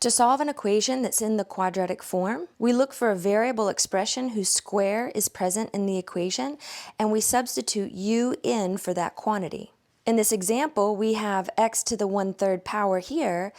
To solve an equation that's in the quadratic form, we look for a variable expression whose square is present in the equation, and we substitute u in for that quantity. In this example, we have x to the 1/3 power here.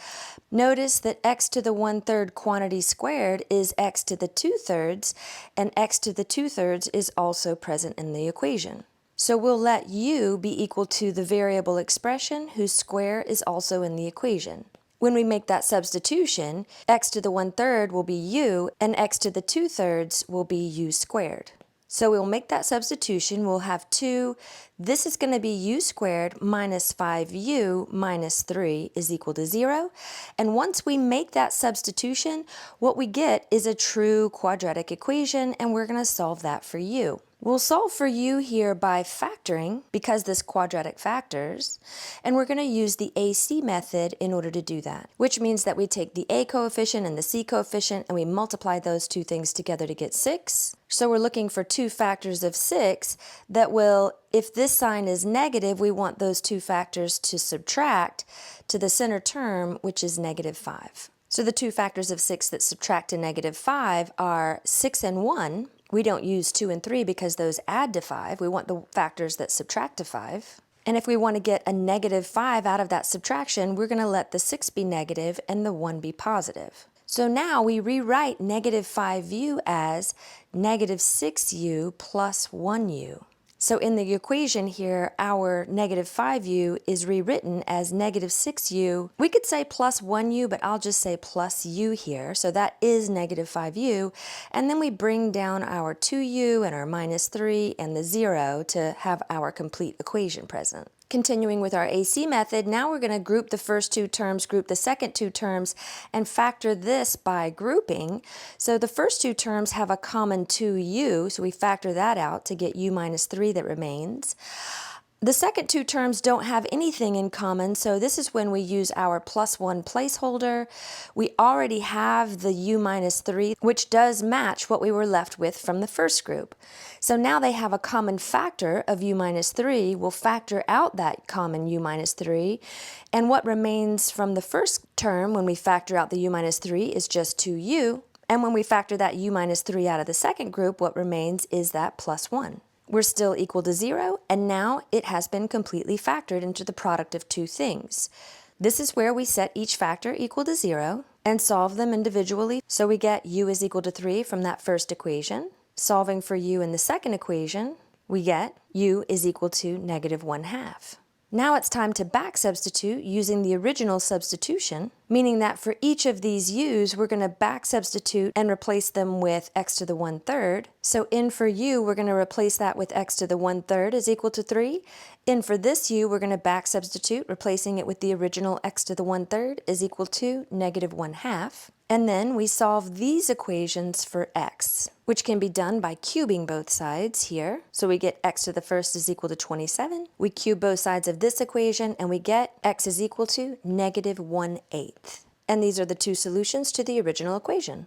Notice that x to the 1/3 quantity squared is x to the 2/3, and x to the 2/3 is also present in the equation. So we'll let u be equal to the variable expression whose square is also in the equation. When we make that substitution, x to the 1/3 will be u, and x to the 2/3 will be u squared. So we'll make that substitution. We'll have 2. This is going to be u squared minus 5u minus 3 is equal to 0. And once we make that substitution, what we get is a true quadratic equation, and we're going to solve that for u. We'll solve for u here by factoring, because this quadratic factors, and we're going to use the AC method in order to do that, which means that we take the A coefficient and the C coefficient and we multiply those two things together to get 6. So we're looking for two factors of 6 that will, if this sign is negative, we want those two factors to subtract to the center term, which is -5. So the two factors of 6 that subtract to -5 are 6 and 1. We don't use 2 and 3 because those add to 5. We want the factors that subtract to 5. And if we want to get a -5 out of that subtraction, we're going to let the 6 be negative and the 1 be positive. So now we rewrite -5u as -6u plus 1u. So in the equation here, our -5u is rewritten as -6u. We could say plus 1u, but I'll just say plus u here. So that is -5u. And then we bring down our 2u and our -3 and the 0 to have our complete equation present. Continuing with our AC method, now we're going to group the first two terms, group the second two terms, and factor this by grouping. So the first two terms have a common 2u, so we factor that out to get u minus 3 that remains. The second two terms don't have anything in common, so this is when we use our +1 placeholder. We already have the u minus 3, which does match what we were left with from the first group. So now they have a common factor of u minus 3. We'll factor out that common u minus 3, and what remains from the first term when we factor out the u minus 3 is just 2u, and when we factor that u minus 3 out of the second group, what remains is that +1. We're still equal to 0, and now it has been completely factored into the product of two things. This is where we set each factor equal to 0 and solve them individually. So we get u is equal to 3 from that first equation. Solving for u in the second equation, we get u is equal to -1/2. Now it's time to back substitute using the original substitution, meaning that for each of these u's, we're going to back substitute and replace them with x to the 1/3. So in for u, we're going to replace that with x to the 1/3 is equal to 3. In for this u, we're going to back substitute, replacing it with the original x to the 1/3 is equal to -1/2. And then we solve these equations for x, which can be done by cubing both sides here. So we get x to the first is equal to 27. We cube both sides of this equation, and we get x is equal to -1/8. And these are the two solutions to the original equation.